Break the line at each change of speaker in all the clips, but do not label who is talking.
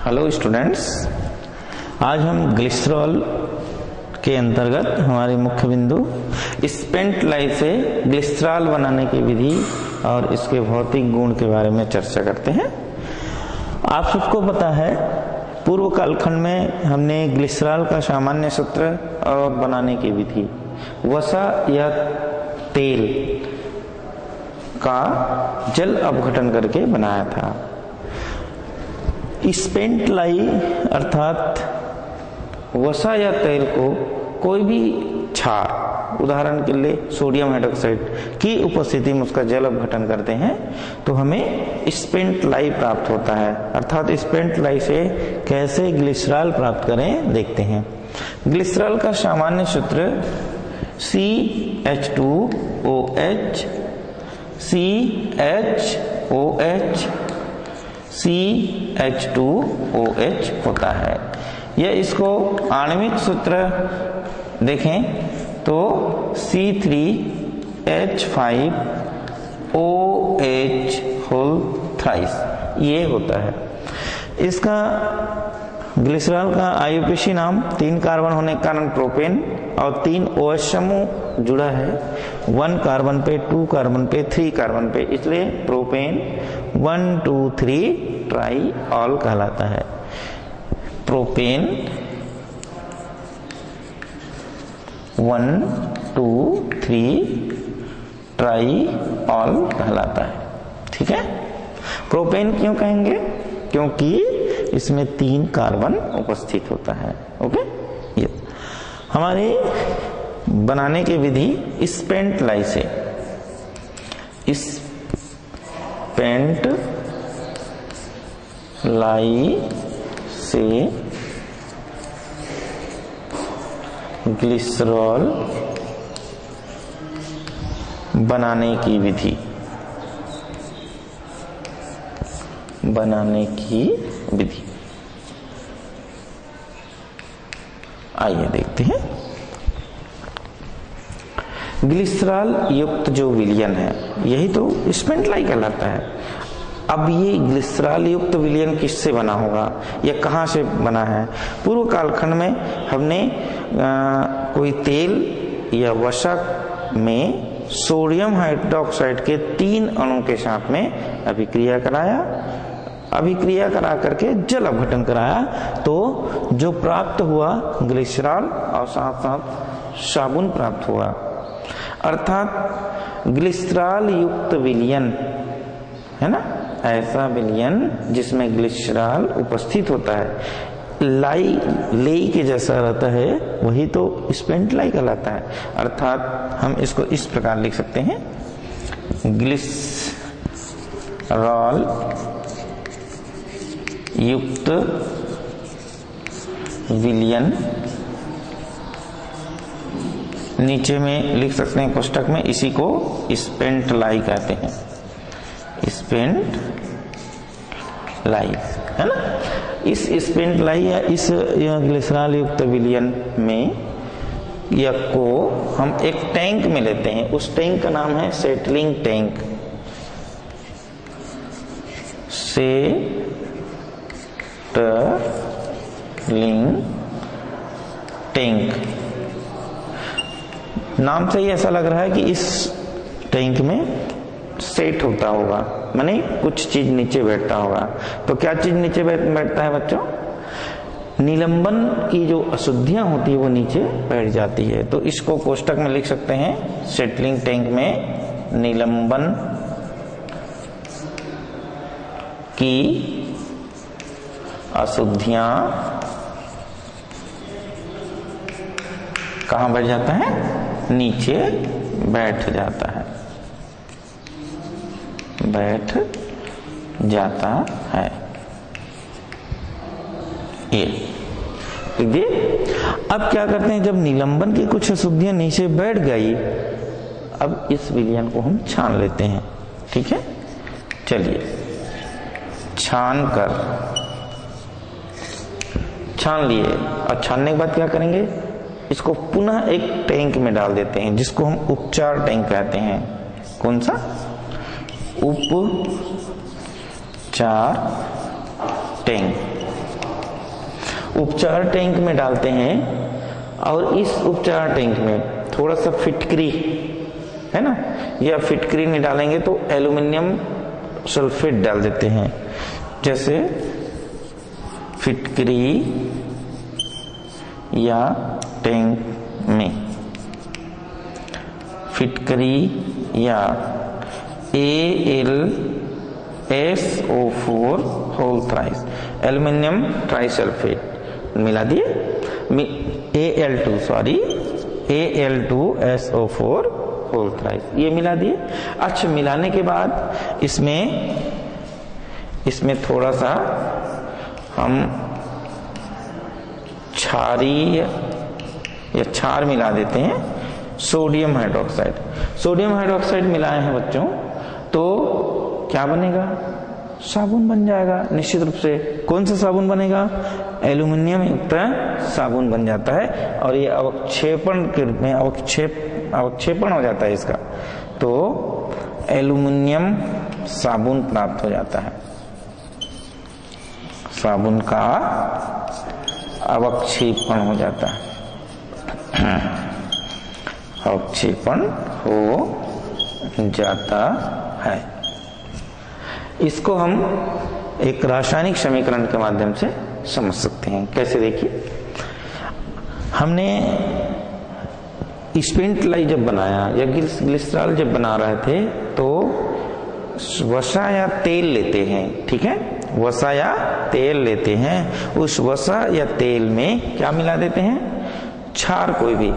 Hello students, आज हम glycerol के अंतर्गत हमारे मुख्य बिंदु स्पेंट लाइफ से ग्लिसरॉल बनाने की विधि और इसके भौतिक गुण के बारे में चर्चा करते हैं। आप सबको पता है, पूर्व कालखंड में हमने ग्लिसरॉल का सामान्य सूत्र और बनाने की विधि वसा या तेल का जल अपघटन करके बनाया था। स्पेंट लाई अर्थात वसा या तेल को कोई भी क्षार, उदाहरण के लिए सोडियम हाइड्रोक्साइड की उपस्थिति में उसका जल अपघटन करते हैं तो हमें स्पेंट लाई प्राप्त होता है। अर्थात स्पेंट लाई से कैसे ग्लिसरॉल प्राप्त करें देखते हैं। ग्लिसरॉल का सामान्य सूत्र CH2OH CHOH CH2OH होता है। यह इसको आणविक सूत्र देखें तो C3H5OH होल थ्राइस ये होता है। इसका ग्लिसरॉल का IUPAC नाम 3 कार्बन होने के कारण प्रोपेन और 3 OH समूह जुड़ा है, 1 कार्बन पे 2 कार्बन पे 3 कार्बन पे, इसलिए प्रोपेन 1 2 3 ट्राई ऑल कहलाता है। प्रोपेन 1 2 3 ट्राई ऑल कहलाता है। ठीक है, प्रोपेन क्यों कहेंगे? क्योंकि इसमें 3 कार्बन उपस्थित होता है। ओके, ये हमारे बनाने की विधि स्पेंट लाई से, स्पेंट लाई से ग्लिसरॉल बनाने की विधि आइए देखते हैं। ग्लिसरॉल युक्त जो विलयन है यही तो स्पेंट लाई कहलाता है। अब ये ग्लिसरॉल युक्त विलयन किससे बना होगा या कहां से बना है? पूर्व कालखंड में हमने कोई तेल या वसा में सोडियम हाइड्रोक्साइड के 3 अणु के साथ में अभिक्रिया करा करके जल अपघटन कराया, तो जो प्राप्त हुआ ग्लिसरॉल और साथ साथ साबुन प्राप्त हुआ। अर्थात ग्लिसरॉल युक्त विलयन है ना, ऐसा विलयन जिसमें ग्लिसरॉल उपस्थित होता है, लाई के जैसा रहता है, वही तो स्पेंट लाई कहलाता है। अर्थात हम इसको इस प्रकार लिख सकते हैं, ग्लिसरॉल युक्त विलयन, नीचे में लिख सकते हैं कोष्टक में, इसी को स्पेंट लाई कहते हैं। स्पेंट लाई है ना। इस स्पेंट लाई या इस ग्लिसरॉल युक्त विलयन में या को हम एक टैंक में लेते हैं। उस टैंक का नाम है सेटलिंग टैंक। सेटलिंग टैंक नाम से ही ऐसा लग रहा है कि इस टैंक में सेट होता होगा, माने कुछ चीज नीचे बैठता होगा। तो क्या चीज नीचे बैठता है बच्चों? निलंबन की जो अशुद्धियां होती है वो नीचे बैठ जाती है। तो इसको कोष्टक में लिख सकते हैं, सेटलिंग टैंक में निलंबन की अशुद्धियां कहां बैठ जाता है? नीचे बैठ जाता है, बैठ जाता है। ये अब क्या करते हैं, जब निलंबन की कुछ अशुद्धियां नीचे बैठ गई, अब इस विलयन को हम छान लेते हैं। ठीक है, चलिए छान लिए और छानने के बाद क्या करेंगे, इसको पुनः एक टैंक में डाल देते हैं जिसको हम उपचार टैंक कहते हैं। कौन सा? उपचार टैंक, उपचार टैंक में डालते हैं और इस उपचार टैंक में थोड़ा सा फिटकरी है ना, या फिटकरी नहीं डालेंगे तो एल्युमिनियम सल्फेट डाल देते हैं। जैसे फिटकरी या टैंक में फिटकरी या AlSO4 whole thrice aluminium trisulphate मिला दिए, Al2SO4 होल थ्राइस ये मिला दिए। अच्छा, मिलाने के बाद इसमें थोड़ा सा हम क्षारीय या क्षार मिला देते हैं, सोडियम हाइड्रोक्साइड। सोडियम हाइड्रोक्साइड मिलाए हैं बच्चों तो क्या बनेगा, साबुन बन जाएगा निश्चित रूप से। कौन सा साबुन बनेगा, एल्युमिनियम युक्त साबुन बन जाता है और ये अवक्षेपण के रूप में अवक्षेपण हो जाता है इसका, तो एल्युमिनियम साबुन प्राप्त हो जाता है। साबुन का अवक्षेपण हो जाता है, अवक्षेपण हो जाता है। इसको हम एक रासायनिक समीकरण के माध्यम से समझ सकते हैं। कैसे, देखिए, हमने स्पेंटलाई जब बनाया या ग्लिसरॉल जब बना रहे थे तो वसा या तेल लेते हैं, ठीक है, वसा या तेल लेते हैं। उस वसा या तेल में क्या मिला देते हैं, क्षार, कोई भी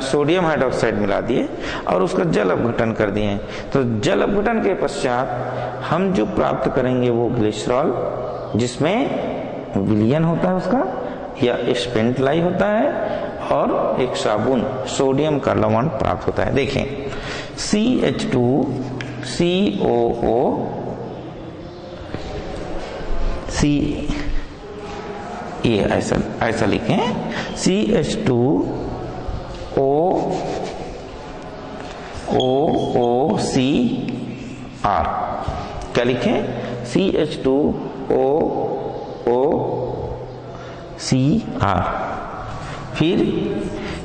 सोडियम हाइड्रोक्साइड मिला दिए और उसका जल अपघटन कर दिए। तो जल अपघटन के पश्चात हम जो प्राप्त करेंगे वो ग्लिसरॉल, जिसमें विलयन होता है उसका या स्पेंटलाई होता है और एक साबुन सोडियम का लवण प्राप्त होता है। देखें, CH2COO ये ऐसा लिखें, CH2OOCR, क्या लिखें, CH2OOCR, फिर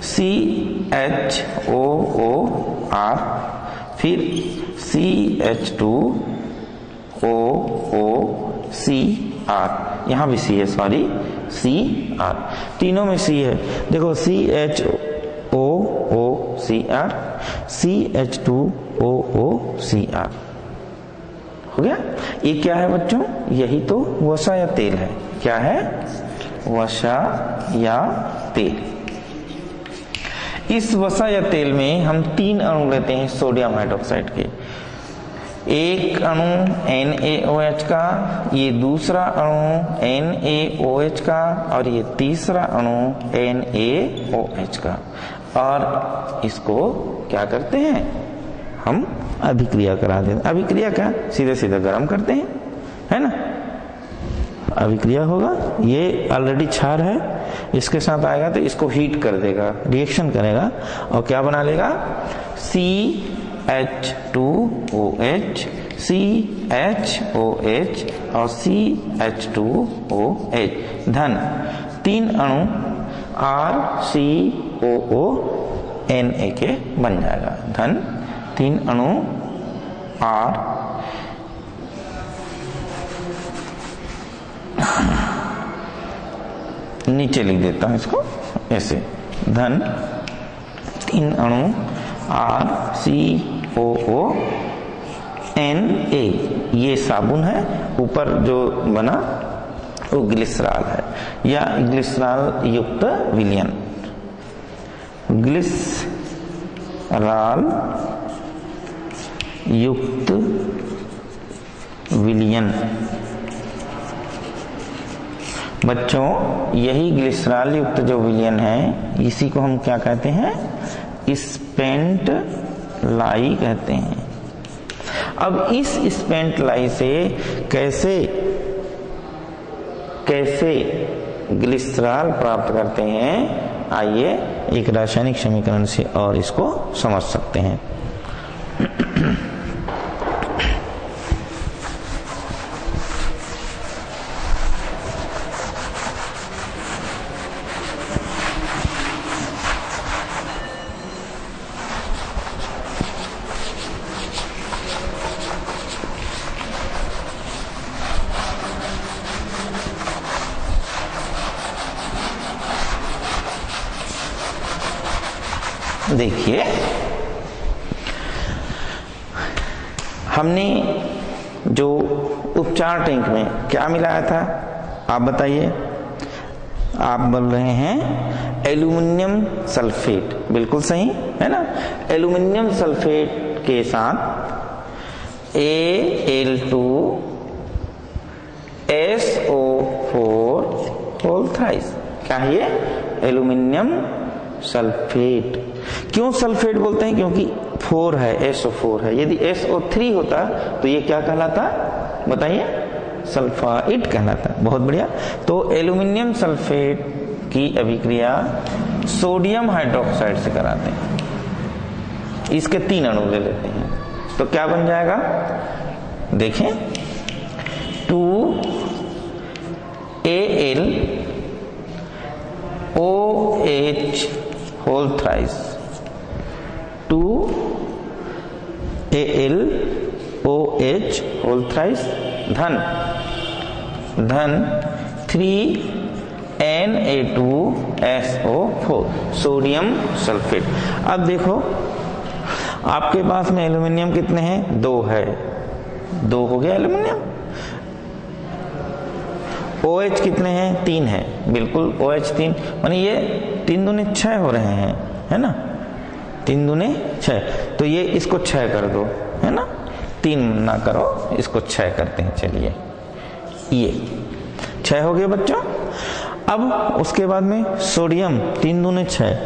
CHOOR, फिर CH2OOCR, यहां भी सी है, सॉरी, CR, तीनों में सी है। देखो, CHOOCR, CH2OOCR हो गया। ये क्या है बच्चों, यही तो वसा या तेल है। क्या है, वसा या तेल। इस वसा या तेल में हम 3 अणु लेते हैं सोडियम हाइड्रोक्साइड के। एक अणु NaOH का, ये दूसरा अणु NaOH का और ये तीसरा अणु NaOH का, और इसको क्या करते हैं, हम अभिक्रिया करा देते हैं। अभिक्रिया क्या, सीधे सीधे गर्म करते हैं, है ना। अभिक्रिया होगा, ये ऑलरेडी क्षार है, इसके साथ आएगा तो इसको हीट कर देगा, रिएक्शन करेगा और क्या बना लेगा, CH2OH, CHOH और CH2OH धन 3 अणु RCOONA के बन जाएगा। धन 3 अणु R नीचे लिख देता हूं इसको ऐसे, धन 3 अणु RCOONA, ये साबुन है, ऊपर जो बना वो ग्लिसरॉल है या ग्लिसरॉल युक्त विलयन। ग्लिसरॉल युक्त विलयन बच्चों, यही ग्लिसरॉल युक्त जो विलयन है इसी को हम क्या कहते हैं, स्पेंटलाई कहते हैं। अब इस स्पेंटलाई से कैसे ग्लिसरॉल प्राप्त करते हैं, आइए एक रासायनिक समीकरण से और इसको समझ सकते हैं। देखिए, हमने जो उपचार टैंक में क्या मिलाया था, आप बताइए। आप बोल रहे हैं एल्यूमिनियम सल्फेट, बिल्कुल सही है ना। एल्यूमिनियम सल्फेट के साथ Al2SO4 होल थ्राइस, क्या है ये? Aluminium sulphate. क्यों सल्फेट बोलते हैं? क्योंकि 4 है, SO4 है। यदि SO3 होता तो ये क्या कहलाता, बताइए? सल्फाइड कहलाता। बहुत बढ़िया। तो एल्यूमिनियम सल्फेट की अभिक्रिया सोडियम हाइड्रोक्साइड से कराते हैं। इसके 3 अणु ले लेते हैं, तो क्या बन जाएगा? देखें, 2AlOH whole thrice, 2AlOH whole thrice धन 3Na2SO4 सोडियम सल्फेट। अब देखो, आपके पास में एल्यूमिनियम कितने हैं? 2 है, 2 हो गया एल्यूमिनियम। OH कितने हैं? 3 है, बिल्कुल OH 3, माने ये 3 दूने 6 हो रहे हैं, है ना। 3 दूने 6, तो ये इसको 6 कर दो, है ना। 3 ना करो, इसको 6 करते हैं। चलिए, ये 6 हो गए बच्चों। अब उसके बाद में सोडियम 3 दूने 6,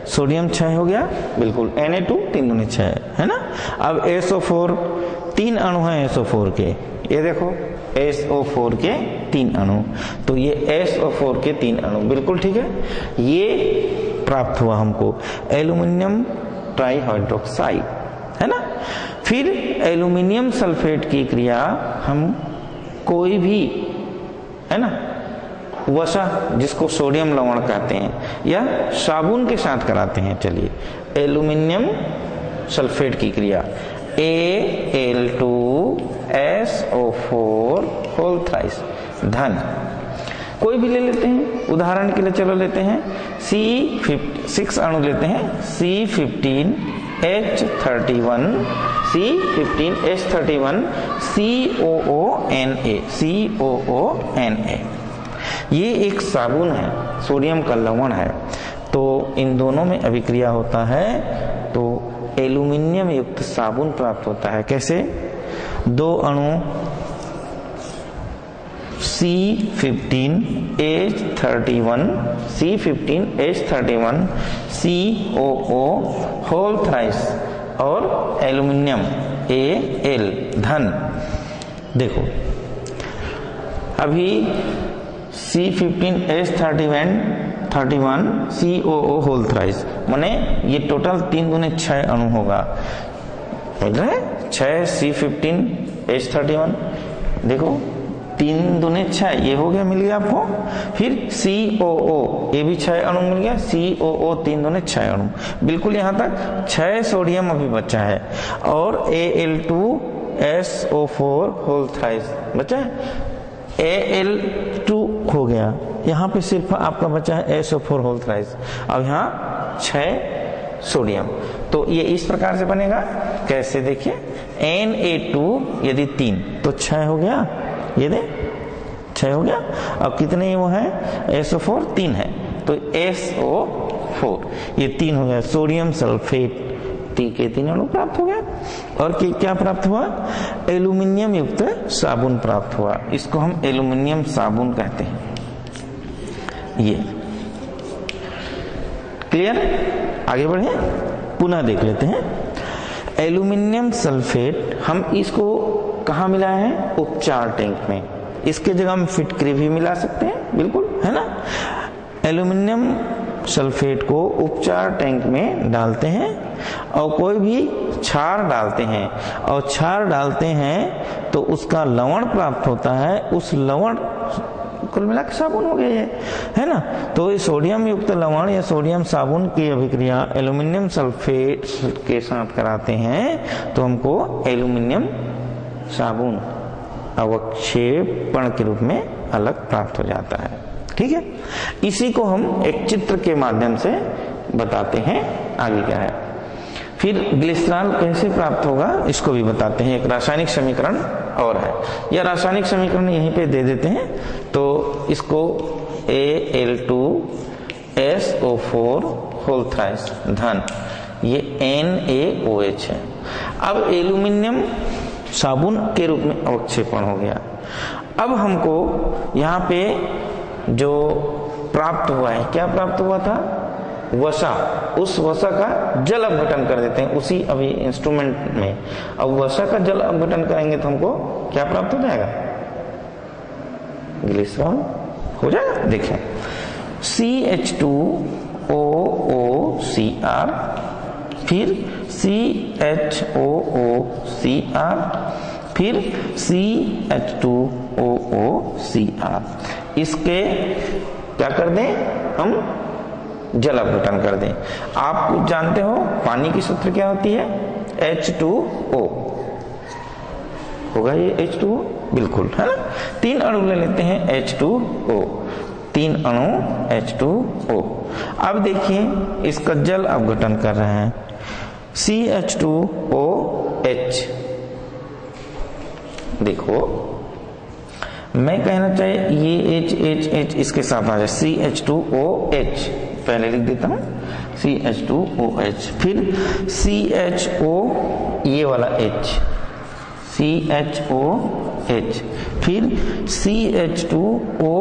सोडियम 6 हो गया, बिल्कुल। Na2 3 दूने 6 है ना। अब SO4, 3 अणु हैं SO4 के, ये देखो SO4 के 3 अणु, तो ये SO4 के 3 अणु, बिल्कुल ठीक है। ये प्राप्त हुआ हमको एल्यूमिनियम ट्राइहाइड्रोक्साइड, है ना। फिर एल्यूमिनियम सल्फेट की क्रिया हम कोई भी, है ना, वसा जिसको सोडियम लवण कहते हैं या साबुन के साथ कराते हैं। चलिए, एल्यूमिनियम सल्फेट की क्रिया Al2SO4 होल थ्राइस धन, कोई भी ले लेते हैं। उदाहरण के लिए चलो लेते हैं C6 अणु लेते हैं, C15H31, C15H31 COONA। ये एक साबुन है, सोडियम का लवण है। तो इन दोनों में अभिक्रिया होता है तो एल्यूमिनियम युक्त साबुन प्राप्त होता है। कैसे? 2 अणु C15H31 COO होल थ्राइस और एल्यूमिनियम Al धन। देखो, अभी C15H31 COO होल थ्राइस, माने ये टोटल 3 दूने 6 अणु होगा, बोल रहे 6 C15H31, देखो 3 दूने 6, ये हो गया, मिल गया आपको। फिर COO, ये भी 6 अणु मिल गया, COO 3 दूने 6 अणु, बिल्कुल यहाँ तक 6 सोडियम अभी बचा है, और Al2SO4 होल थ्राइस बचा है। Al2 हो गया, यहाँ पे सिर्फ आपका बचा है SO4 होल थ्राइस, अब यहाँ 6 सोडियम। तो ये इस प्रकार से बनेगा। कैसे? देखिए, Na2 यदि 3 तो 6 हो गया, ये दे 6 हो गया। अब कितने वो है? SO4 3 है, तो SO4 ये 3 हो गया, सोडियम सल्फेट के 3 अणु प्राप्त हो गया। और क्या प्राप्त हुआ? एल्यूमिनियम युक्त साबुन प्राप्त हुआ। इसको हम एल्यूमिनियम साबुन कहते हैं। ये क्लियर? आगे बढ़े, पुनः देख लेते हैं। एल्यूमिनियम सल्फेट हम इसको कहाँ मिलाए हैं? उपचार टैंक में। इसके जगह हम फिटकरी भी मिला सकते हैं, बिल्कुल, है ना। एल्यूमिनियम सल्फेट को उपचार टैंक में डालते हैं और कोई भी क्षार डालते हैं, और क्षार डालते हैं तो उसका लवण प्राप्त होता है। उस लवण कुल मिला के साबुन हो गया ये, है ना। तो ये सोडियम युक्त लवण या सोडियम साबुन की अभिक्रिया एल्यूमिनियम सल्फेट के साथ कराते हैं तो हमको एल्यूमिनियम साबुन अवक्षेपण के रूप में अलग प्राप्त हो जाता है। ठीक है, इसी को हम एक चित्र के माध्यम से बताते हैं। आगे क्या है? फिर ग्लिसरॉल कैसे प्राप्त होगा इसको भी बताते हैं। एक रासायनिक समीकरण और है, यह रासायनिक समीकरण यहीं पे दे देते हैं। तो इसको Al2SO4 होल थ्राइस धन, ये NaOH है। अब एल्यूमिनियम साबुन के रूप में अवक्षेपण हो गया। अब हमको यहाँ पे जो प्राप्त हुआ है, क्या प्राप्त हुआ था? वसा। उस वसा का जल अपघटन कर देते हैं उसी अभी इंस्ट्रूमेंट में। अब वसा का जल अपघटन करेंगे तो हमको क्या प्राप्त हो जाएगा? ग्लिसरॉल हो जाएगा। देखें, CH2OOCr, फिर CHOOCr, फिर CH2OOCr। इसके क्या कर दें हम? जल अपघटन कर दें। आप जानते हो पानी की सूत्र क्या होती है? H2O होगा, ये H2O बिल्कुल है ना। 3 अणु ले लेते हैं H2O, 3 अणु H2O। अब देखिए इसका जल अपघटन कर रहे हैं CH2OH। देखो मैं कहना चाहिए ये H इसके साथ आ जाए, CH2OH पहले लिख देता हूं, CH2OH, फिर CHO ये वाला H, CHOH, फिर CH2O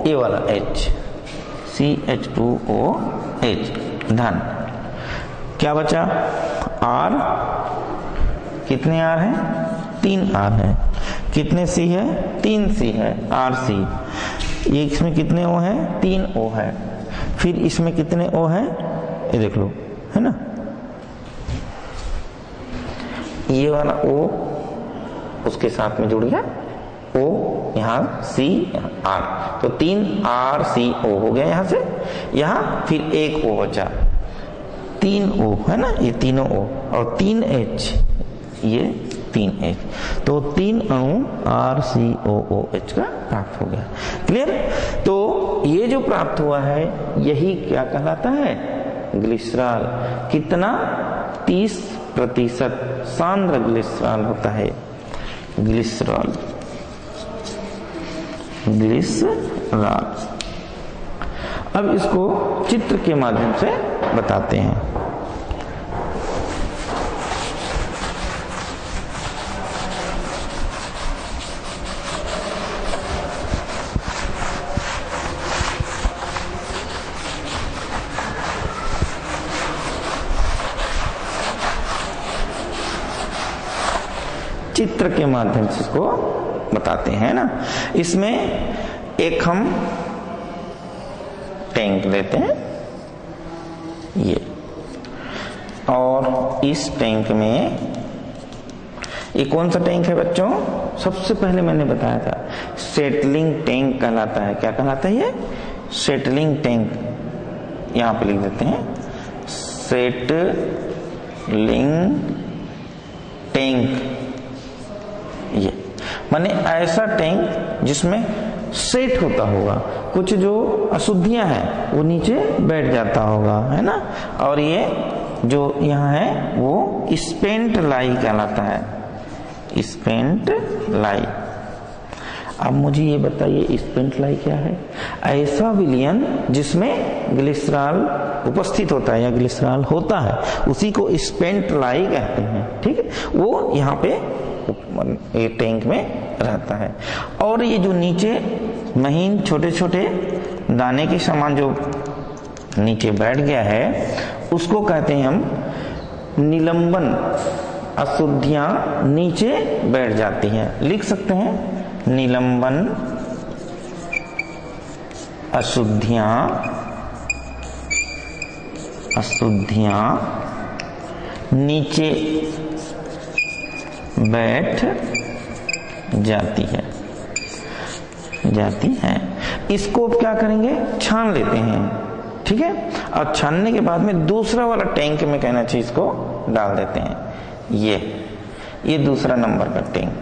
ये वाला H, CH2OH धन। क्या बचा? R, कितने R है? 3 R है। कितने C है? 3 C है, RC। ये इसमें कितने O है? 3 O है। फिर इसमें कितने O है? ये देख लो, है ना। ये वाला O उसके साथ में जुड़ गया, O यहाँ C R, तो 3 RCO हो गया यहाँ से। यहाँ फिर एक O बचा, 3 O है ना, ये तीनों O और 3 H, ये 3H, तो 3 अणु RCOOH का प्राप्त हो गया। क्लियर? तो ये जो प्राप्त हुआ है यही क्या कहलाता है? ग्लिसरॉल। कितना? 30% सांद्र ग्लिसरॉल होता है ग्लिसरॉल। ग्लिसरॉल। अब इसको चित्र के माध्यम से बताते हैं। चित्र के माध्यम से इसको बताते हैं ना। इसमें एक हम टैंक लेते हैं ये, और इस टैंक में, ये कौन सा टैंक है बच्चों? सबसे पहले मैंने बताया था सेटलिंग टैंक कहलाता है। क्या कहलाता है ये? Settling tank. यहां पे लिख देते हैं सेटलिंग टैंक। ये माने ऐसा टैंक जिसमें सेट होता होगा, कुछ जो अशुद्धियां हैं वो नीचे बैठ जाता होगा, है ना। और ये जो यहाँ है वो स्पेंट लाई कहलाता है, स्पेंट लाई। अब मुझे ये बताइए स्पेंट लाई क्या है? ऐसा विलयन जिसमें ग्लिसरॉल उपस्थित होता है या ग्लिसरॉल होता है, उसी को स्पेंट लाई कहते हैं। ठीक है, वो यहाँ पे ये टैंक में रहता है। और ये जो नीचे महीन छोटे छोटे दाने के समान जो नीचे बैठ गया है उसको कहते हैं हम निलंबन। अशुद्धियां नीचे बैठ जाती हैं, लिख सकते हैं निलंबन अशुद्धियां नीचे बैठ जाती है। इसको क्या करेंगे? छान लेते हैं। ठीक है, और छानने के बाद में दूसरा वाला टैंक में कहना चाहिए इसको डाल देते हैं। ये दूसरा नंबर का टैंक।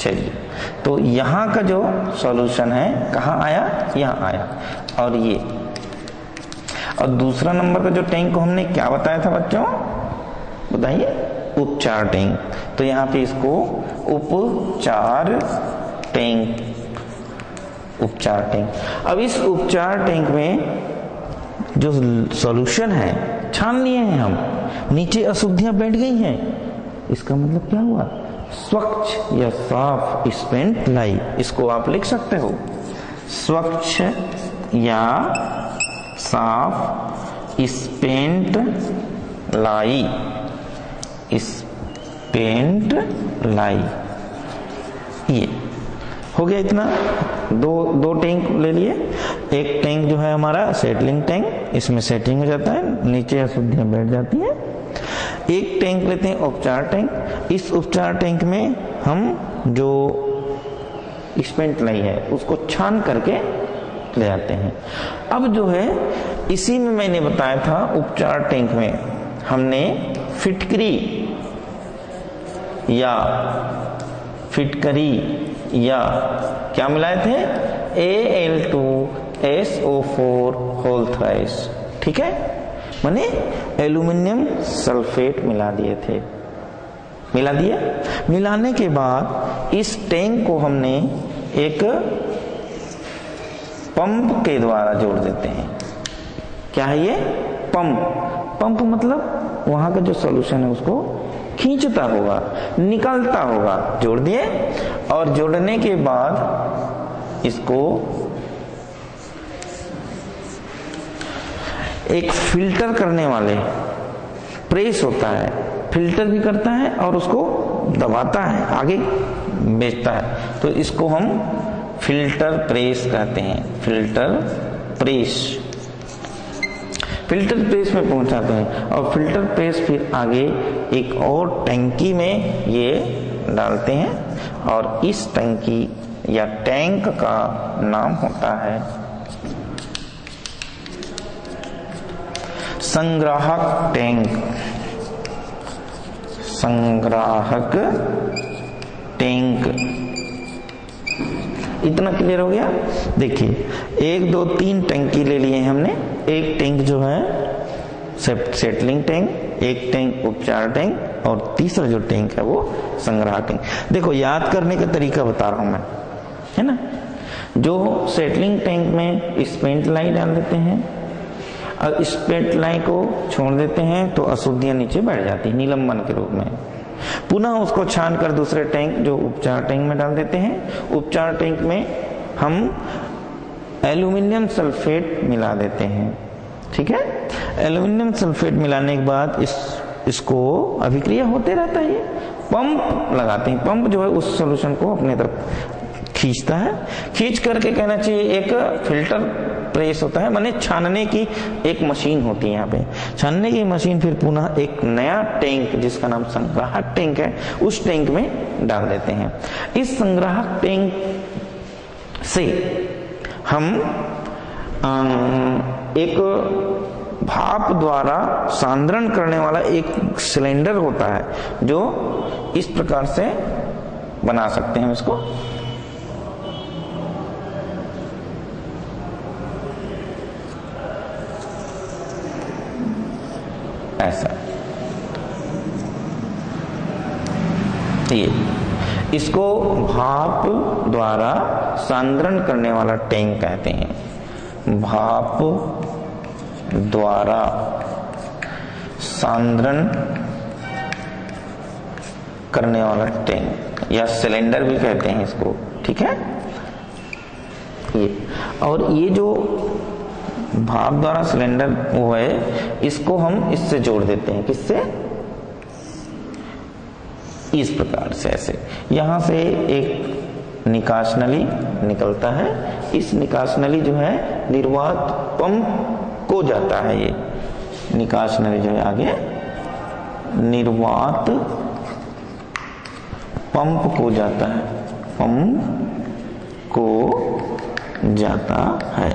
चलिए, तो यहां का जो सॉल्यूशन है कहां आया? यहां आया। और ये, और दूसरा नंबर का जो टैंक को हमने क्या बताया था बच्चों? बताइए, उपचार टैंक। तो यहाँ पे इसको उपचार टैंक, उपचार टैंक। अब इस उपचार टैंक में जो सॉल्यूशन है छान लिए हैं हम, नीचे अशुद्धियां बैठ गई हैं, इसका मतलब क्या हुआ, स्वच्छ या साफ स्पेंट लाई। इसको आप लिख सकते हो, स्वच्छ या साफ स्पेंट लाई, स्पेंट लाई। ये हो गया इतना। दो टैंक ले लिए। एक टैंक जो है हमारा सेटलिंग टैंक, इसमें सेटिंग हो जाता है, नीचे अशुद्धियां बैठ जाती हैं। एक टैंक लेते हैं उपचार टैंक। इस उपचार टैंक में हम जो स्पेंट लाई है उसको छान करके ले आते हैं। अब जो है इसी में मैंने बताया था, उपचार टैंक में हमने फिटकरी या क्या मिलाए थे, Al2SO4 होल थ्राइस, ठीक है, माने एल्यूमिनियम सल्फेट मिला दिए थे। मिलाने के बाद इस टैंक को हमने एक पंप के द्वारा जोड़ देते हैं। क्या है ये, पंप मतलब वहां का जो सॉल्यूशन है उसको खींचता होगा, निकलता होगा। जोड़ दिए, और जोड़ने के बाद इसको एक फिल्टर करने वाले प्रेस होता है, फिल्टर भी करता है और उसको दबाता है, आगे भेजता है। तो इसको हम फिल्टर प्रेस कहते हैं, फिल्टर प्रेस में पहुंचाते हैं। और फिल्टर प्रेस फिर आगे एक और टंकी में ये डालते हैं, और इस टंकी या टैंक का नाम होता है संग्राहक टैंक। संग्राहक टैंक। इतना क्लियर हो गया। देखिए 1 2 3 टंकी ले लिए हमने। एक टैंक जो है सेटलिंग टैंक, एक टैंक उपचार टैंक, और तीसरा जो टैंक है वो संग्रह टैंक। देखो याद करने का तरीका बता रहा हूं मैं, है ना। जो सेटलिंग टैंक में स्पेंट लाई डाल देते हैं और स्पेंट लाई को छोड़ देते हैं तो अशुद्धियां नीचे बैठ जाती है निलंबन के रूप में। पुनः उसको छान कर दूसरे टैंक जो उपचार टैंक में डाल देते हैं। उपचार टैंक में हम एल्यूमिनियम सल्फेट मिला देते हैं, ठीक है। एल्यूमिनियम सल्फेट मिलाने के बाद इसको अभिक्रिया होते रहता है। पंप लगाते हैं, पंप जो है उस सॉल्यूशन को अपने तरफ खींचता है। खींच करके कहना चाहिए एक फिल्टर प्रेस होता है, माने छानने की एक मशीन होती है। यहाँ पे छानने की मशीन फिर पुनः एक नया टैंक जिसका नाम संग्राहक टैंक है उस टैंक में डाल देते हैं। इस संग्राहक टैंक से हम एक भाप द्वारा सांद्रण करने वाला एक सिलेंडर होता है जो इस प्रकार से बना सकते हैं इसको। ऐसा ये इसको भाप द्वारा सांद्रण करने वाला टैंक कहते हैं। भाप द्वारा सांद्रण करने वाला टैंक या सिलेंडर भी कहते हैं इसको, ठीक है। ये और ये जो भाप द्वारा सिलेंडर वो है, इसको हम इससे जोड़ देते हैं। किससे? इस प्रकार से, ऐसे यहां से एक निकास नली निकलता है। इस निकास नली जो है निर्वात पंप को जाता है। ये निकास नली जो है आगे निर्वात पंप को जाता है, पंप को जाता है।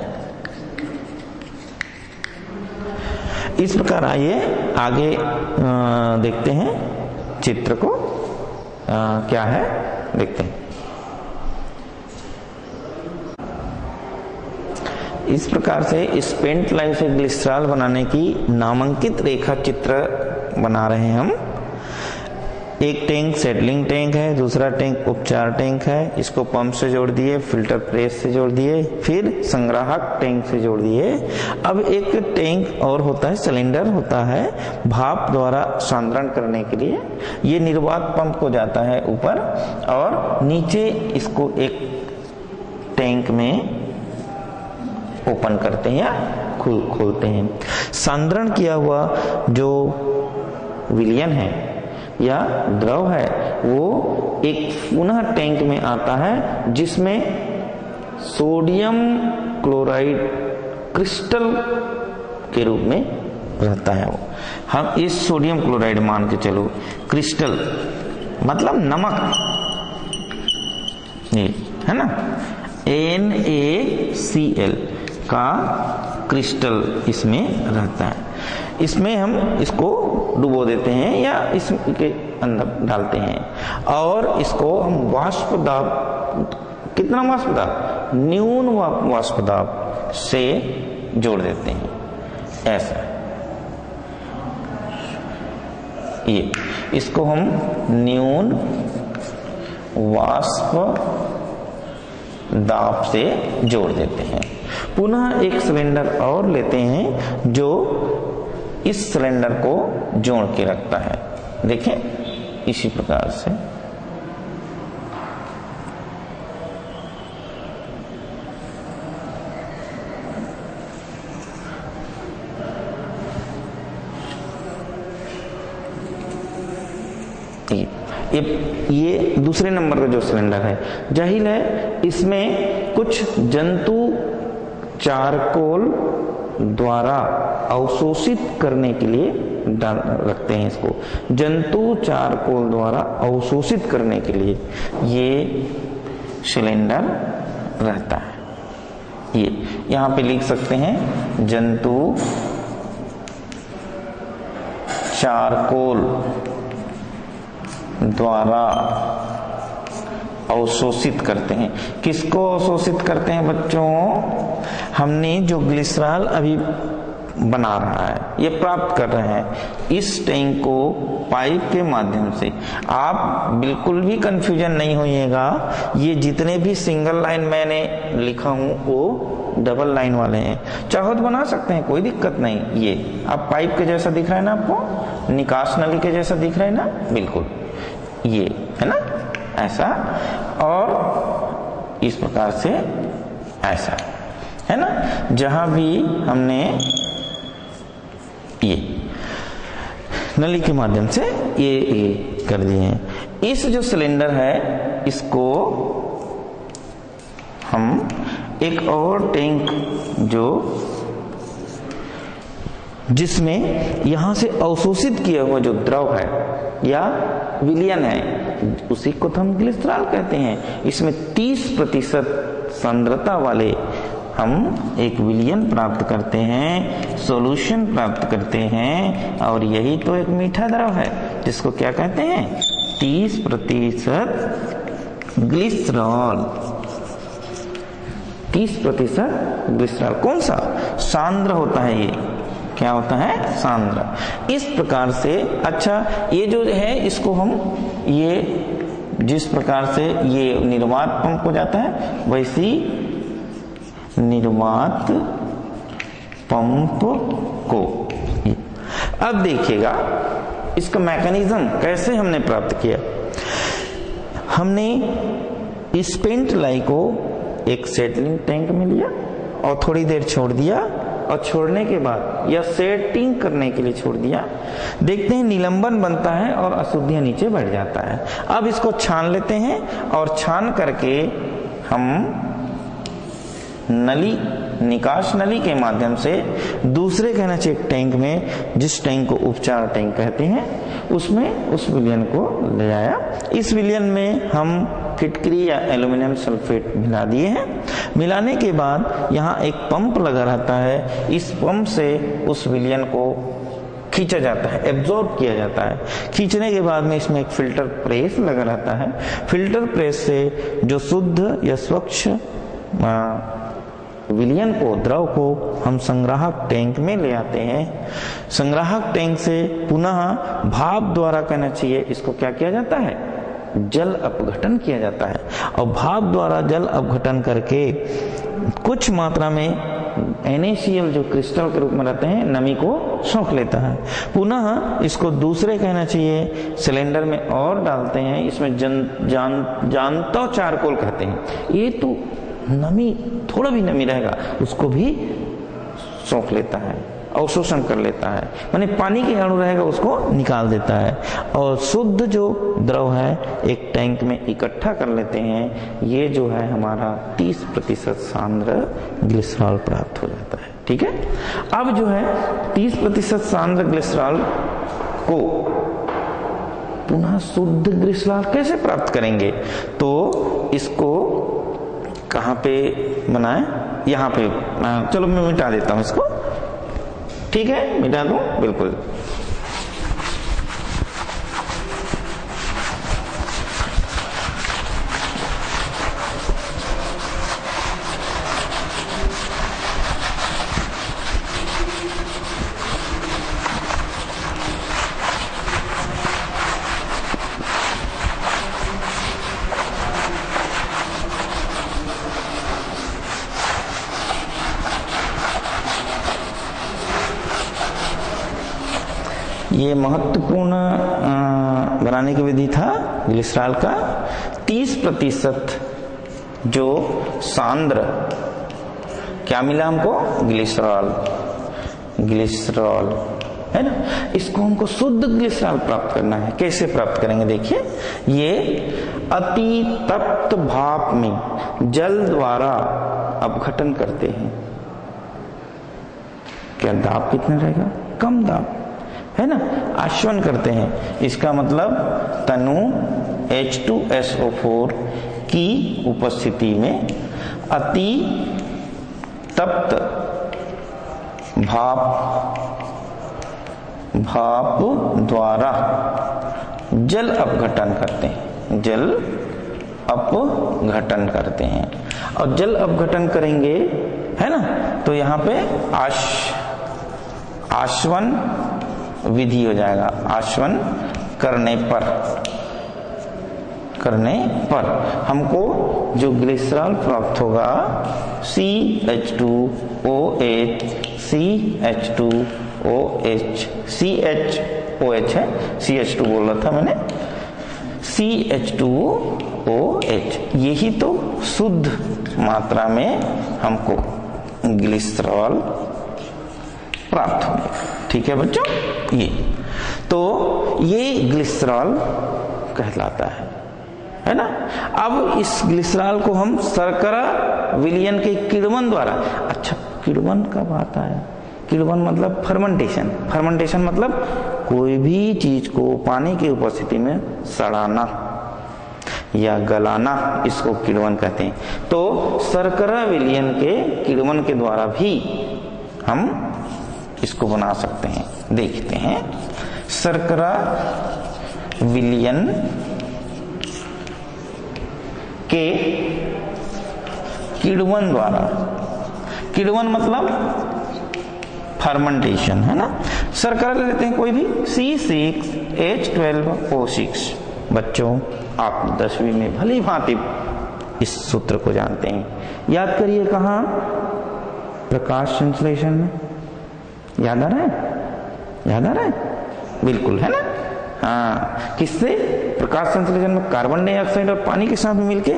इस प्रकार आइए आगे देखते हैं चित्र को क्या है देखते हैं। इस प्रकार से स्पेंट लाइन से ग्लिसरॉल बनाने की नामांकित रेखा चित्र बना रहे हैं हम। एक टैंक सेटलिंग टैंक है, दूसरा टैंक उपचार टैंक है। इसको पंप से जोड़ दिए, फिल्टर प्रेस से जोड़ दिए, फिर संग्राहक टैंक से जोड़ दिए। अब एक टैंक और होता है, सिलेंडर होता है भाप द्वारा सांद्रण करने के लिए। ये निर्वात पंप को जाता है ऊपर और नीचे इसको एक टैंक में ओपन करते हैं या खोलते हैं। सांद्रण किया हुआ जो विलयन है या द्रव है वो एक पुनः टैंक में आता है जिसमें सोडियम क्लोराइड क्रिस्टल के रूप में रहता है। वो हम इस सोडियम क्लोराइड मान के चलो, क्रिस्टल मतलब नमक, ये है ना, NaCl का क्रिस्टल इसमें रहता है। इसमें हम इसको डुबो देते हैं या इसके अंदर डालते हैं और इसको हम वाष्प दाब, कितना वाष्प दाब, न्यून वाष्प दाब से जोड़ देते हैं। ऐसा ये इसको हम न्यून वाष्प दाब से जोड़ देते हैं। पुनः एक सिलेंडर और लेते हैं जो इस सिलेंडर को जोड़ के रखता है। देखें इसी प्रकार से ये दूसरे नंबर का जो सिलेंडर है, जाहिर है इसमें कुछ जंतु चारकोल द्वारा अवशोषित करने के लिए रखते हैं। इसको जंतु चारकोल द्वारा अवशोषित करने के लिए ये सिलेंडर रहता है। ये यहां पे लिख सकते हैं, जंतु चारकोल द्वारा अवशोषित करते हैं। किसको अवशोषित करते हैं बच्चों? हमने जो ग्लिसरॉल अभी बना रहा है, ये प्राप्त कर रहे हैं इस टैंक को पाइप के माध्यम से। आप बिल्कुल भी कंफ्यूजन नहीं होइएगा, ये जितने भी सिंगल लाइन मैंने लिखा हूं वो डबल लाइन वाले हैं। चाहो तो बना सकते हैं, कोई दिक्कत नहीं। ये अब पाइप के जैसा दिख रहा है ना आपको, निकास नली के जैसा दिख रहा है ना, बिल्कुल ये है ना, ऐसा और इस प्रकार से ऐसा है ना। जहां भी हमने ये नली के माध्यम से ये कर दिए हैं। इस जो सिलेंडर है इसको हम एक और टैंक जो जिसमें यहां से अवशोषित किया हुआ जो द्रव है या विलयन है, उसी को तो हम ग्लिसरॉल कहते हैं। इसमें 30% सांद्रता वाले हम एक विलयन प्राप्त करते हैं, सॉल्यूशन प्राप्त करते हैं, और यही तो एक मीठा द्रव है जिसको क्या कहते हैं, 30% ग्लिसरॉल। 30% ग्लिसरॉल कौन सा? सांद्र होता है। ये क्या होता है? सांद्र। इस प्रकार से अच्छा, ये जो है इसको हम ये जिस प्रकार से ये निर्वात पंप हो जाता है, वैसी निर्वात पंप को। अब देखिएगा इसका मैकेनिज्म कैसे हमने प्राप्त किया। हमने स्पेंट लाई को एक सेटलिंग टैंक में लिया और थोड़ी देर छोड़ दिया, और छोड़ने के बाद या सेटिंग करने के लिए छोड़ दिया। देखते हैं निलंबन बनता है और अशुद्धियां नीचे बढ़ जाता है। अब इसको छान लेते हैं और छान करके हम नली, निकास नली के माध्यम से दूसरे कहना चाहिए टैंक में, जिस टैंक को उपचार टैंक कहते हैं, उसमें उस विलयन को ले आया। इस विलयन में हम फिटकरी या एल्यूमिनियम सल्फेट मिला दिए हैं। मिलाने के बाद यहाँ एक पंप लगा रहता है। इस पंप से उस विलयन को खींचा जाता है, एब्जॉर्ब किया जाता है। खींचने के बाद में इसमें एक फिल्टर प्रेस लगा रहता है। फिल्टर प्रेस से जो शुद्ध या स्वच्छ विलयन को, द्रव को हम संग्राहक टैंक में ले आते हैं। संग्राहक टैंक से पुनः भाप द्वारा, कहना चाहिए इसको, क्या किया जाता है? जल अपघटन किया जाता है। और भाप द्वारा जल अपघटन करके कुछ मात्रा में NaCl जो क्रिस्टल के रूप में रहते हैं, नमी को सोख लेता है। पुनः इसको दूसरे, कहना चाहिए, सिलेंडर में और डालते हैं। इसमें जानतो चारकोल कहते हैं। ये तो नमी, थोड़ा भी नमी रहेगा उसको भी सोख लेता है, अवशोषण कर लेता है, माने पानी के अणु रहेगा उसको निकाल देता है। और शुद्ध जो द्रव है एक टैंक में इकट्ठा कर लेते हैं। ये जो है हमारा 30% सांद्र ग्लिसरॉल प्राप्त हो जाता है। ठीक है, अब जो है 30% सांद्र ग्लिसरॉल को पुनः शुद्ध ग्लिसरॉल कैसे प्राप्त करेंगे? तो इसको कहाँ पे बनाए? यहाँ पे। चलो मैं मिटा देता हूं इसको। ठीक है, मिटा दूं, बिल्कुल। ये महत्वपूर्ण बनाने की विधि था ग्लिसरॉल का। 30% जो सांद्र, क्या मिला हमको? ग्लिसरॉल, ग्लिसरॉल है ना। इसको हमको शुद्ध ग्लिसरॉल प्राप्त करना है। कैसे प्राप्त करेंगे? देखिए, ये अति तप्त भाप में जल द्वारा अपघटन करते हैं। क्या दाब कितना रहेगा? कम दाब है ना। आश्वन करते हैं, इसका मतलब तनु H2SO4 की उपस्थिति में अति तप्त भाप द्वारा जल अपघटन करते हैं, जल अपघटन करते हैं। और जल अपघटन करेंगे, है ना, तो यहाँ पे आश्वन विधि हो जाएगा। आश्वन करने पर हमको जो ग्लिसरॉल प्राप्त होगा CH2OH, CH2OH, CHOH है, CH2 बोल रहा था मैंने, CH2OH। यही तो शुद्ध मात्रा में हमको ग्लिसरॉल प्राप्त होगा। ठीक है बच्चों, ये तो ये ग्लिसरॉल कहलाता है ना। अब इस ग्लिसरॉल को हम शर्करा विलयन के किण्वन द्वारा, अच्छा किण्वन कब आता है? किण्वन मतलब फर्मेंटेशन। फर्मेंटेशन मतलब कोई भी चीज को पानी की उपस्थिति में सड़ाना या गलाना, इसको किण्वन कहते हैं। तो शर्करा विलयन के किण्वन के द्वारा भी हम इसको बना सकते हैं। देखते हैं, शर्करा विलयन के किण्वन द्वारा, किण्वन मतलब फर्मेंटेशन है ना। शर्करा ले लेते हैं कोई भी, C6H12O6। बच्चों आप 10वीं में भली भांति इस सूत्र को जानते हैं। याद करिए कहाँ? प्रकाश संश्लेषण में। याद आ रहा है? याद आ रहा है? बिल्कुल, है ना। हाँ, किससे? प्रकाश संश्लेषण में कार्बन डाइऑक्साइड और पानी के साथ मिलके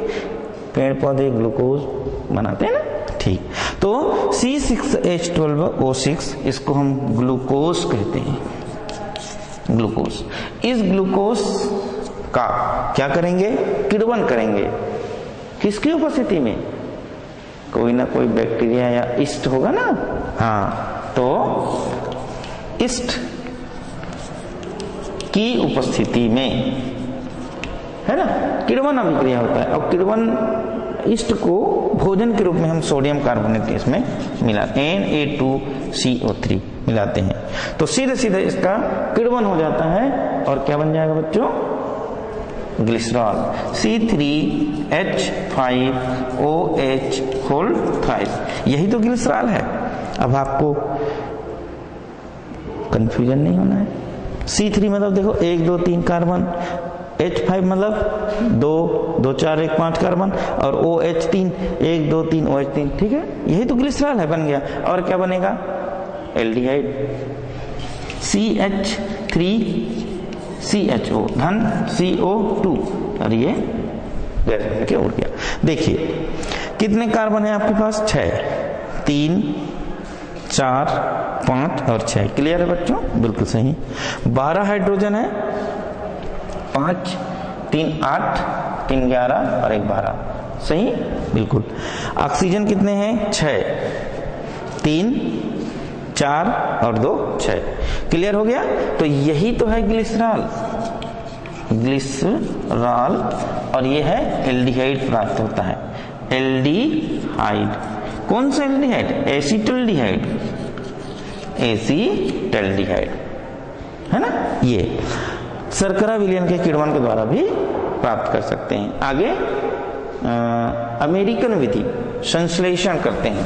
पेड़ पौधे ग्लूकोज बनाते हैं ना। ठीक, तो C6H12O6 इसको हम ग्लूकोज कहते हैं। ग्लूकोज, इस ग्लूकोज का क्या करेंगे? किण्वन करेंगे। किसकी उपस्थिति में? कोई ना कोई बैक्टीरिया या ईस्ट होगा ना। हाँ, तो ईस्ट की उपस्थिति में, है ना, किण्वन अभिक्रिया होता है। और किण्वन ईस्ट को भोजन के रूप में हम सोडियम कार्बोनेट इसमें मिलाते हैं, Na2CO3 मिलाते हैं। तो सीधे सीधे इसका किण्वन हो जाता है और क्या बन जाएगा बच्चों? ग्लिसरॉल C3H5OH होल थ्राइस, यही तो ग्लिसरॉल है। अब आपको कंफ्यूजन नहीं होना है। C3 मतलब देखो 1 2 3 कार्बन, H5 मतलब 2 2 4 1 5 कार्बन, और OH3 1 2 3 OH3, ठीक है, यही तो ग्लिसरॉल है, बन गया। और क्या बनेगा? एल्डिहाइड CH3CHO धन CO2, और ये गैस बन के उड़ गया। देखिए कितने कार्बन है आपके पास? 6, 3 4 5 और 6। क्लियर है बच्चों? बिल्कुल सही। 12 हाइड्रोजन है, 5 3 8 3 11 और 1 12, सही, बिल्कुल। ऑक्सीजन कितने हैं? 6, 3 4 और 2 6। क्लियर हो गया? तो यही तो है ग्लिसरॉल, ग्लिसरॉल, और ये है एल्डिहाइड प्राप्त होता है। एल्डिहाइड, कौन सा एल्डिहाइड? एसिटल्डिहाइड, एसिटल्डिहाइड, है ना। ये शर्करा विलयन के किण्वन के द्वारा भी प्राप्त कर सकते हैं। आगे अमेरिकन विधि, संश्लेषण करते हैं।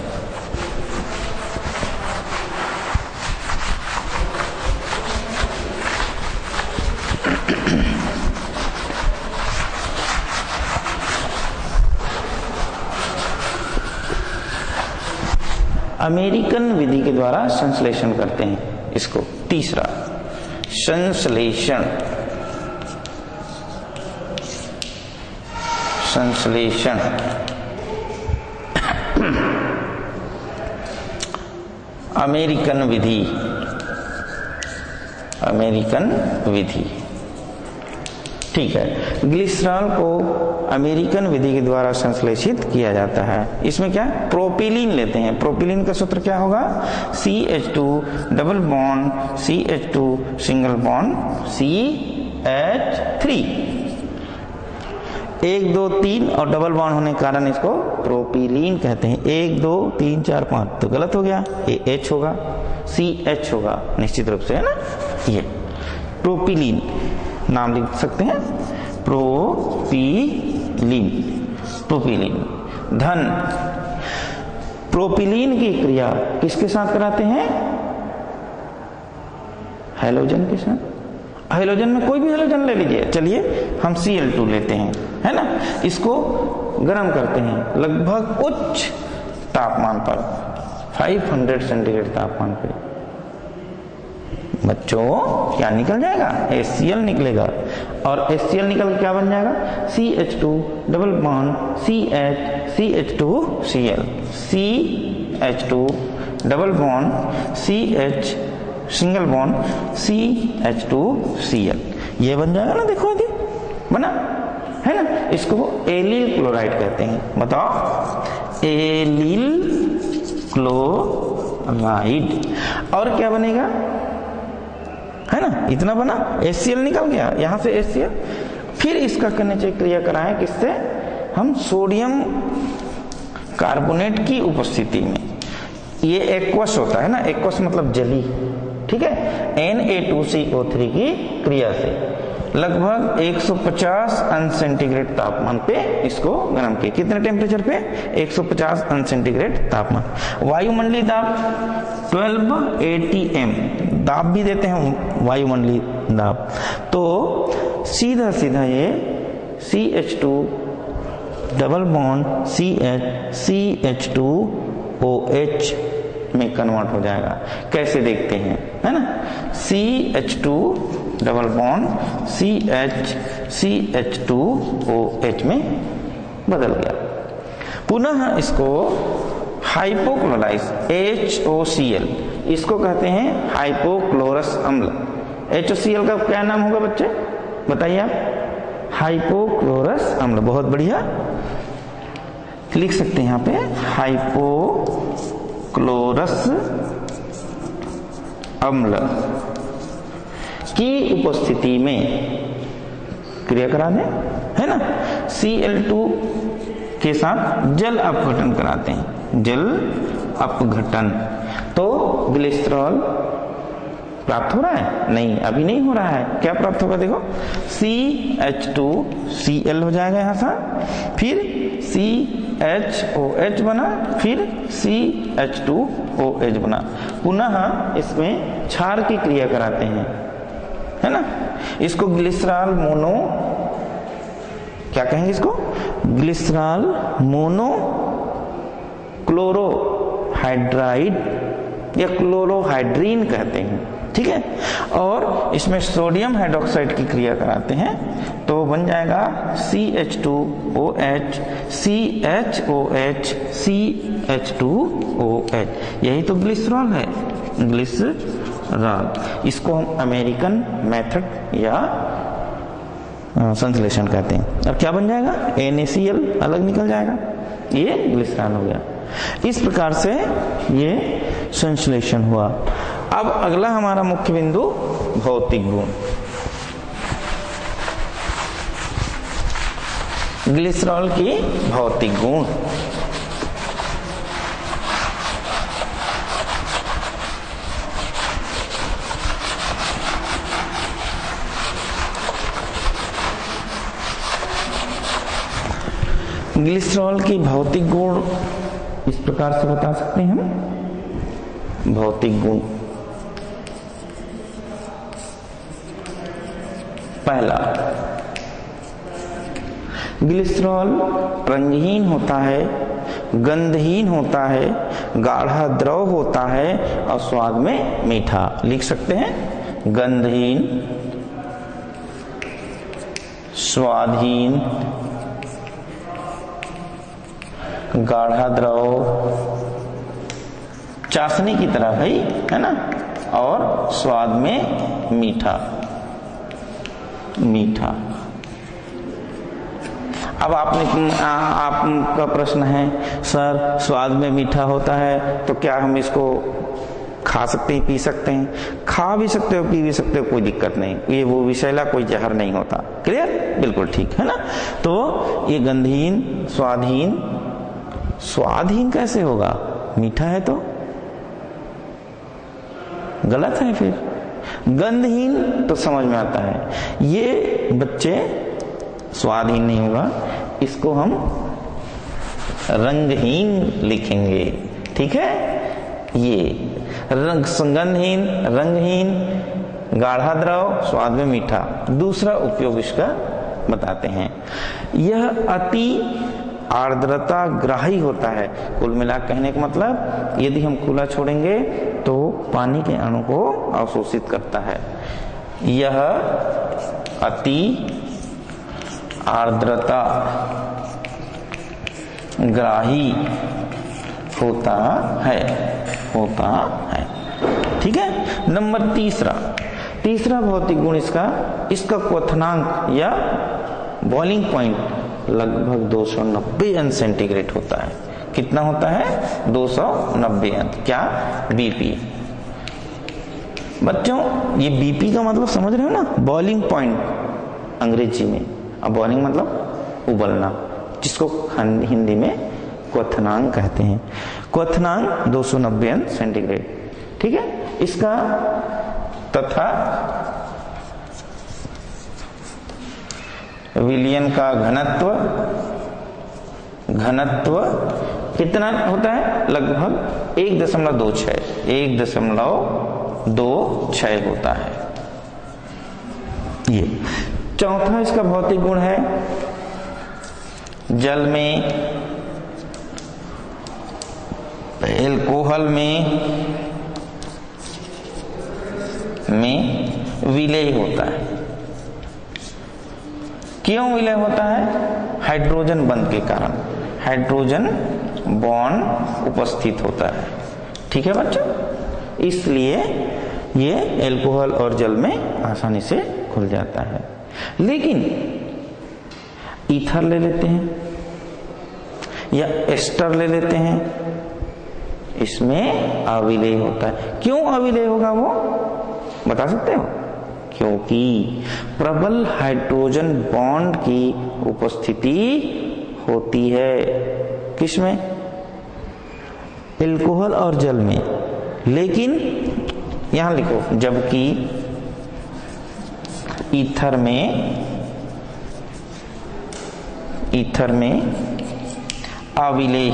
अमेरिकन विधि के द्वारा संश्लेषण करते हैं इसको। तीसरा, संश्लेषण, संश्लेषण अमेरिकन विधि, अमेरिकन विधि, ठीक है। ग्लिसरॉल को अमेरिकन विधि के द्वारा संश्लेषित किया जाता है। इसमें क्या? प्रोपिलीन लेते हैं। प्रोपिलीन का सूत्र क्या होगा? CH2 double bond CH2 single bond CH3, 1 2 3 और डबल बॉन्ड होने के कारण इसको प्रोपिलीन कहते हैं। 1 2 3 4 5 तो गलत हो गया, ये H होगा, CH होगा निश्चित रूप से, है ना। ये प्रोपिलीन नाम लिख सकते हैं, प्रोपिलीन, प्रोपिलीन। धन, प्रोपिलीन की क्रिया किसके साथ कराते हैं? हैलोजन के साथ। हैलोजन में कोई भी हैलोजन ले लीजिए, चलिए हम Cl2 लेते हैं, है ना। इसको गर्म करते हैं लगभग उच्च तापमान पर, 500 सेंटीग्रेड तापमान पे। बच्चों क्या निकल जाएगा? HCl निकलेगा, और HCl निकल क्या बन जाएगा? CH2 double bond CH CH2Cl, CH2 double bond CH single bond CH2Cl, ये बन जाएगा ना। देखो ये बना, है ना। इसको एलिल क्लोराइड कहते हैं। बताओ, एलिल क्लोराइड। और क्या बनेगा? है ना, इतना बना, HCl निकल गया यहां से HCl। फिर इसका करने चाहिए क्रिया कराएं किससे? हम सोडियम कार्बोनेट की उपस्थिति में। ये एक्वस होता है ना, एक्वस मतलब जली, ठीक है। Na2CO3 की क्रिया से लगभग 150 अंश सेंटीग्रेड तापमान पे इसको गर्म किया। कितने टेम्परेचर पे? 150 अंश सेंटीग्रेड तापमान। वायुमंडलीय दाब 12 atm, दाब भी देते हैं वायुमंडलीय दाब। तो सीधा सीधा ये CH2 डबल बॉन्ड CH2OH में कन्वर्ट हो जाएगा। कैसे देखते हैं, है ना। CH2 डबल बॉन्ड CH2OH में बदल गया। पुनः इसको हाइपोक्लोराइज HOCl, इसको कहते हैं हाइपोक्लोरस अम्ल। HOCl का क्या नाम होगा बच्चे? बताइए आप। हाइपोक्लोरस अम्ल, बहुत बढ़िया, लिख सकते हैं यहाँ पे हाइपोक्लोरस अम्ल की उपस्थिति में क्रिया करा दें, है ना। Cl2 के साथ जल अपघटन कराते हैं, जल अपघटन। तो ग्लिसरॉल प्राप्त हो रहा है? नहीं, अभी नहीं हो रहा है। क्या प्राप्त होगा? देखो CH2Cl हो जाएगा यहां से, फिर CHOH बना, फिर CH2OH बना। पुनः इसमें क्षार की क्रिया कराते हैं, है ना। इसको ग्लिसरॉल मोनो, क्या कहेंगे इसको? ग्लिसरॉल मोनो क्लोरोहाइड्राइड या क्लोरोहाइड्रीन कहते हैं, ठीक है। और इसमें सोडियम हाइड्रोक्साइड की क्रिया कराते हैं तो बन जाएगा CH2OH CHOH CH2OH। यही तो ग्लिसरॉल है, ग्लिसरॉल। इसको हम अमेरिकन मेथड या संश्लेषण कहते हैं। अब क्या बन जाएगा? NaCl अलग निकल जाएगा, ये ग्लिसरॉल हो गया। इस प्रकार से ये संश्लेषण हुआ। अब अगला हमारा मुख्य बिंदु भौतिक गुण। ग्लिसरॉल की भौतिक गुण। ग्लिसरॉल की भौतिक गुण इस प्रकार से बता सकते हैं हम। भौतिक गुण, पहला, ग्लिसरॉल रंगहीन होता है, गंधहीन होता है, गाढ़ा द्रव होता है और स्वाद में मीठा। लिख सकते हैं, गंधहीन, स्वादहीन, गाढ़ा द्रव, चाशनी की तरह भाई, है ना, और स्वाद में मीठा। मीठा। अब आपका प्रश्न है, सर स्वाद में मीठा होता है तो क्या हम इसको खा सकते हैं, पी सकते हैं? खा भी सकते हो, पी भी सकते हो, कोई दिक्कत नहीं। ये वो विषैला कोई जहर नहीं होता। क्लियर? बिल्कुल ठीक है ना। तो ये गंधहीन, स्वादहीन, स्वादहीन कैसे होगा? मीठा है तो गलत है। फिर गंधहीन तो समझ में आता है, ये बच्चे स्वादहीन नहीं होगा, इसको हम रंगहीन लिखेंगे, ठीक है। ये गंधहीन, रंगहीन, गाढ़ा द्रव, स्वाद में मीठा। दूसरा उपयोग इसका बताते हैं, यह अति आर्द्रता ग्राही होता है। कुल मिला कहने का मतलब, यदि हम खुला छोड़ेंगे तो पानी के अणु को अवशोषित करता है। यह अति आर्द्रता ग्राही होता है, होता है, ठीक है। नंबर तीसरा भौतिक गुण इसका क्वथनांक या बॉइलिंग पॉइंट लगभग 290 अंश सेंटीग्रेड होता है। कितना होता है? 290 अंश। क्या? BP। बच्चों ये BP का मतलब समझ रहे हो ना? बॉइलिंग पॉइंट अंग्रेजी में। अब बॉइलिंग मतलब उबलना, जिसको हिंदी में क्वथनांक कहते हैं। क्वथनांक 290 अंश सेंटीग्रेड, ठीक है। इसका तथा विलयन का घनत्व कितना होता है? लगभग 1.26 होता है। ये चौथा इसका भौतिक गुण है, जल में, एल्कोहल में विलय होता है। क्यों विलय होता है? हाइड्रोजन बंध के कारण। हाइड्रोजन बॉन्ड उपस्थित होता है, ठीक है बच्चों। इसलिए ये एल्कोहल और जल में आसानी से घुल जाता है। लेकिन ईथर ले लेते हैं या एस्टर ले लेते हैं, इसमें अविलय होता है। क्यों अविलय होगा वो बता सकते हो? क्योंकि प्रबल हाइड्रोजन बॉन्ड की उपस्थिति होती है। किसमें? एल्कोहल और जल में। लेकिन यहां लिखो, जबकि ईथर में अविलेय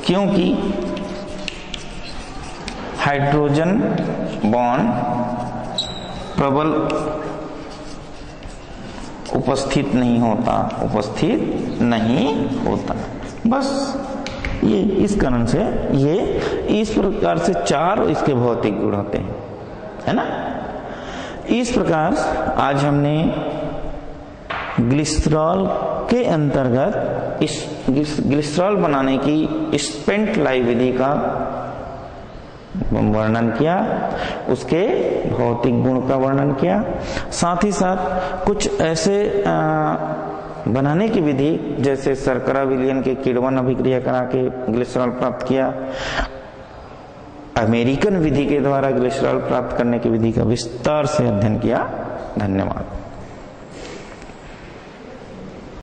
क्योंकि हाइड्रोजन बॉन्ड प्रबल उपस्थित नहीं होता। बस ये इस कारण से ये इस प्रकार से 4 इसके भौतिक गुण होते हैं, है ना। इस प्रकार आज हमने ग्लिसरॉल के अंतर्गत इस ग्लिसरॉल बनाने की स्पेंट लाइफ विधि का वर्णन किया, उसके भौतिक गुण का वर्णन किया, साथ ही साथ कुछ ऐसे बनाने की विधि जैसे शर्करा विलयन के किण्वन अभिक्रिया करा के ग्लिसरॉल प्राप्त किया, अमेरिकन विधि के द्वारा ग्लिसरॉल प्राप्त करने की विधि का विस्तार से अध्ययन किया। धन्यवाद।